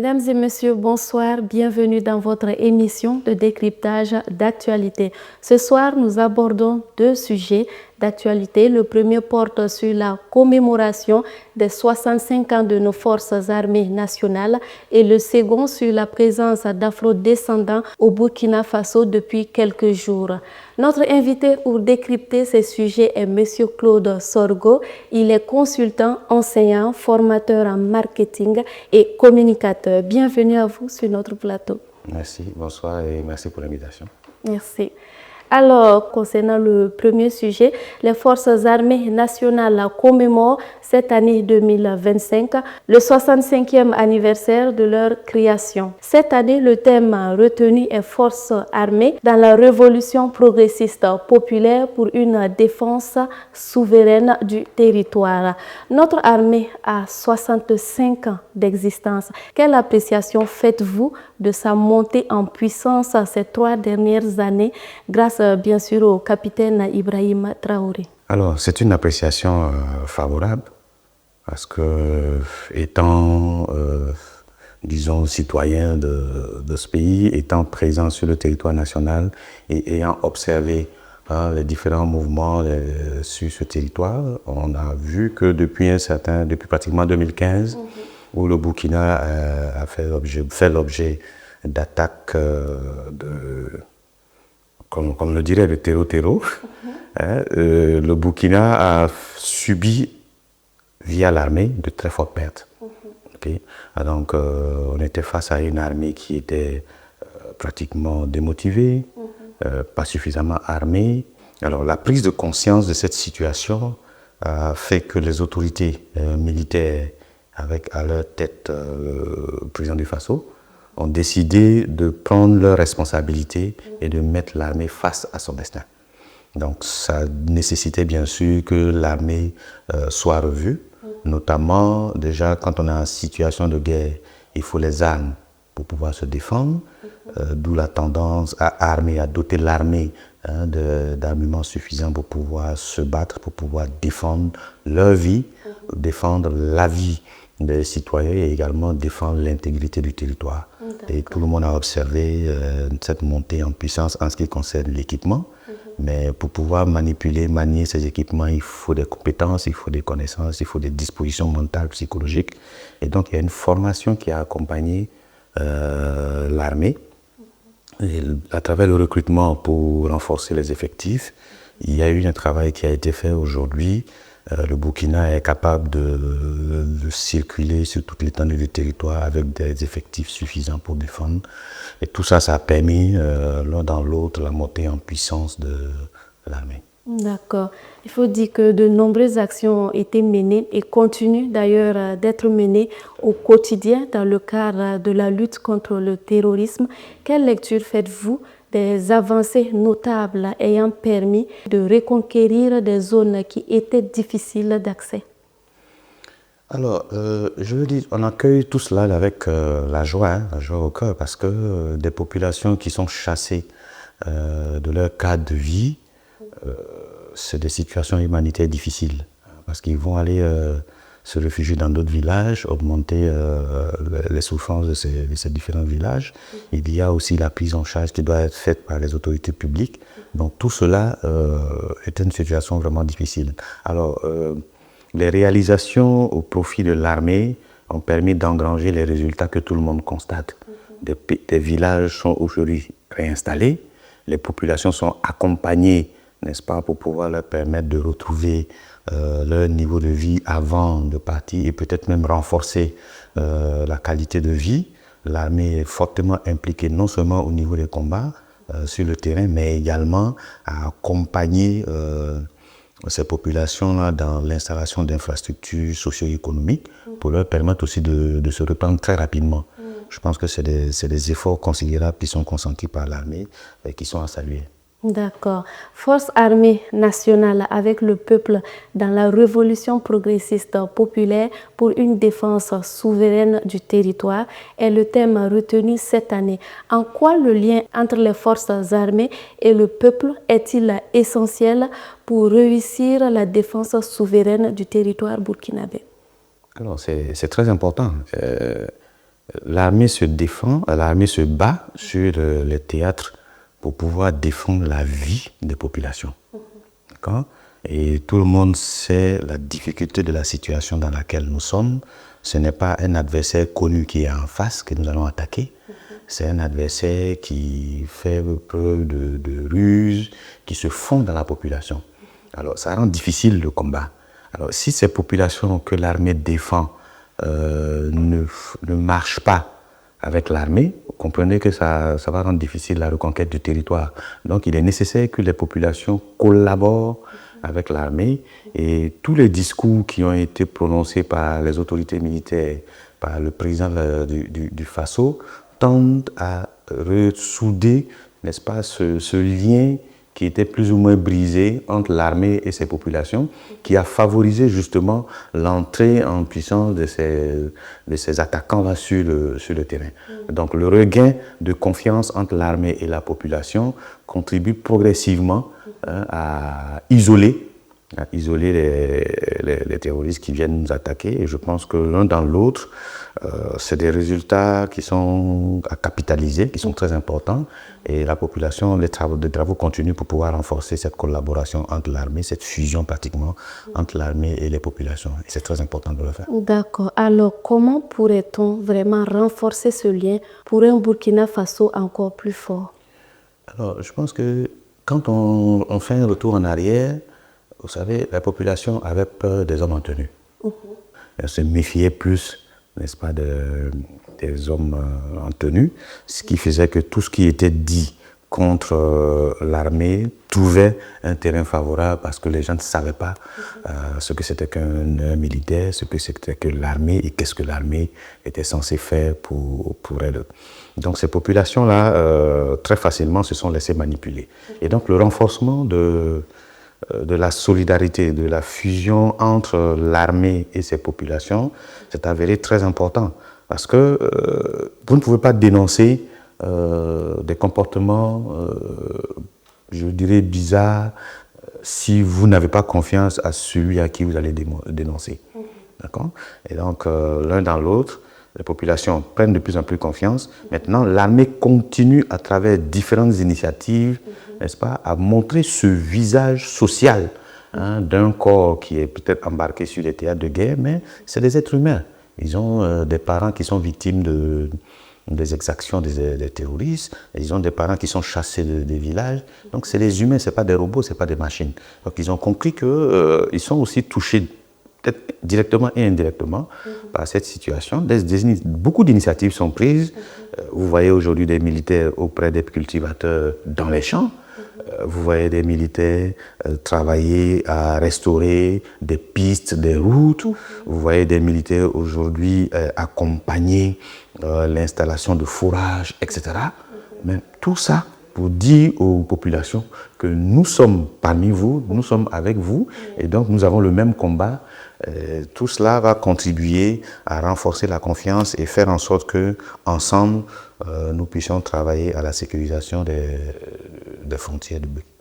Mesdames et messieurs, bonsoir. Bienvenue dans votre émission de décryptage d'actualité. Ce soir, nous abordons deux sujets d'actualité. Le premier porte sur la commémoration des 65 ans de nos forces armées nationales et le second sur la présence d'afro-descendants au Burkina Faso depuis quelques jours. Notre invité pour décrypter ces sujets est M. Claude Sorgho. Il est consultant, enseignant, formateur en marketing et communicateur. Bienvenue à vous sur notre plateau. Merci, bonsoir et merci pour l'invitation. Merci. Alors, concernant le premier sujet, les forces armées nationales commémorent cette année 2025 le 65e anniversaire de leur création. Cette année, le thème retenu est Forces armées dans la révolution progressiste populaire pour une défense souveraine du territoire. Notre armée a 65 ans d'existence. Quelle appréciation faites-vous de sa montée en puissance ces 3 dernières années grâce bien sûr au capitaine Ibrahim Traoré? Alors, c'est une appréciation favorable parce que étant, disons, citoyen de ce pays, étant présent sur le territoire national et ayant observé les différents mouvements sur ce territoire, on a vu que depuis pratiquement 2015, où le Burkina a fait l'objet d'attaques comme le dirait le terreau, le Burkina a subi via l'armée de très fortes pertes. Okay? Donc on était face à une armée qui était pratiquement démotivée, pas suffisamment armée. Alors la prise de conscience de cette situation a fait que les autorités militaires, avec à leur tête le président du Faso, ont décidé de prendre leurs responsabilités et de mettre l'armée face à son destin. Donc ça nécessitait bien sûr que l'armée soit revue, notamment déjà quand on est en situation de guerre, il faut les armes pour pouvoir se défendre, d'où la tendance à doter l'armée d'armements suffisants pour pouvoir se battre, pour pouvoir défendre leur vie, défendre la vie des citoyens et également défendre l'intégrité du territoire. Et tout le monde a observé cette montée en puissance en ce qui concerne l'équipement. Mais pour pouvoir manier ces équipements, il faut des compétences, il faut des connaissances, il faut des dispositions mentales, psychologiques. Et donc, il y a une formation qui a accompagné l'armée. À travers le recrutement pour renforcer les effectifs, il y a eu un travail qui a été fait aujourd'hui. Le Burkina est capable de circuler sur toute l'étendue du territoire avec des effectifs suffisants pour défendre. Et tout ça, ça a permis l'un dans l'autre la montée en puissance de l'armée. D'accord. Il faut dire que de nombreuses actions ont été menées et continuent d'ailleurs d'être menées au quotidien dans le cadre de la lutte contre le terrorisme. Quelle lecture faites-vous des avancées notables ayant permis de reconquérir des zones qui étaient difficiles d'accès? Alors, je veux dire, on accueille tout cela avec la joie au cœur, parce que des populations qui sont chassées de leur cadre de vie, c'est des situations humanitaires difficiles, parce qu'ils vont aller se réfugier dans d'autres villages, augmenter les souffrances de ces différents villages. Il y a aussi la prise en charge qui doit être faite par les autorités publiques. Donc tout cela est une situation vraiment difficile. Alors, les réalisations au profit de l'armée ont permis d'engranger les résultats que tout le monde constate. Des villages sont aujourd'hui réinstallés, les populations sont accompagnées, n'est-ce pas, pour pouvoir leur permettre de retrouver leur niveau de vie avant de partir et peut-être même renforcer la qualité de vie. L'armée est fortement impliquée non seulement au niveau des combats sur le terrain, mais également à accompagner ces populations-là dans l'installation d'infrastructures socio-économiques pour leur permettre aussi de se reprendre très rapidement. Je pense que c'est des efforts considérables qui sont consentis par l'armée et qui sont à saluer. D'accord. Force armée nationale avec le peuple dans la révolution progressiste populaire pour une défense souveraine du territoire est le thème retenu cette année. En quoi le lien entre les forces armées et le peuple est-il essentiel pour réussir la défense souveraine du territoire burkinabé? Alors, c'est très important. L'armée se défend, l'armée se bat sur les théâtres pour pouvoir défendre la vie des populations. D'accord? Et tout le monde sait la difficulté de la situation dans laquelle nous sommes. Ce n'est pas un adversaire connu qui est en face que nous allons attaquer. C'est un adversaire qui fait preuve de ruse, qui se fond dans la population. Alors, ça rend difficile le combat. Alors, si ces populations que l'armée défend ne marchent pas avec l'armée, vous comprenez que ça va rendre difficile la reconquête du territoire. Donc, il est nécessaire que les populations collaborent avec l'armée et tous les discours qui ont été prononcés par les autorités militaires, par le président du Faso, tendent à ressouder, n'est-ce pas, ce lien qui était plus ou moins brisé entre l'armée et ses populations, qui a favorisé justement l'entrée en puissance de ces attaquants-là sur le terrain. Donc le regain de confiance entre l'armée et la population contribue progressivement à isoler les terroristes qui viennent nous attaquer. Et je pense que l'un dans l'autre, c'est des résultats qui sont à capitaliser, qui sont très importants. Et la population, les travaux continuent pour pouvoir renforcer cette collaboration entre l'armée, cette fusion pratiquement entre l'armée et les populations. Et c'est très important de le faire. D'accord. Alors, comment pourrait-on vraiment renforcer ce lien pour un Burkina Faso encore plus fort? Alors, je pense que quand on fait un retour en arrière, vous savez, la population avait peur des hommes en tenue. Elle se méfiait plus, n'est-ce pas, des hommes en tenue, ce qui faisait que tout ce qui était dit contre l'armée trouvait un terrain favorable parce que les gens ne savaient pas ce que c'était qu'un militaire, ce que c'était que l'armée et qu'est-ce que l'armée était censée faire pour elle. Donc ces populations-là, très facilement, se sont laissées manipuler. Et donc le renforcement de la solidarité, de la fusion entre l'armée et ses populations, c'est avéré très important. Parce que vous ne pouvez pas dénoncer des comportements, je dirais, bizarres, si vous n'avez pas confiance à celui à qui vous allez dénoncer. D'accord? Et donc, l'un dans l'autre, les populations prennent de plus en plus confiance. Maintenant, l'armée continue à travers différentes initiatives, n'est-ce pas, à montrer ce visage social d'un corps qui est peut-être embarqué sur les théâtres de guerre, mais c'est des êtres humains. Ils ont des parents qui sont victimes des exactions des terroristes, ils ont des parents qui sont chassés des villages. Donc c'est des humains, ce n'est pas des robots, ce n'est pas des machines. Donc ils ont compris qu'ils sont aussi touchés peut-être directement et indirectement par cette situation. Beaucoup d'initiatives sont prises. Vous voyez aujourd'hui des militaires auprès des cultivateurs dans les champs. Vous voyez des militaires travailler à restaurer des pistes, des routes. Vous voyez des militaires aujourd'hui accompagner l'installation de fourrages, etc. Mais tout ça pour dire aux populations que nous sommes parmi vous, nous sommes avec vous, et donc nous avons le même combat. Tout cela va contribuer à renforcer la confiance et faire en sorte que, ensemble, nous puissions travailler à la sécurisation des frontières du Burkina.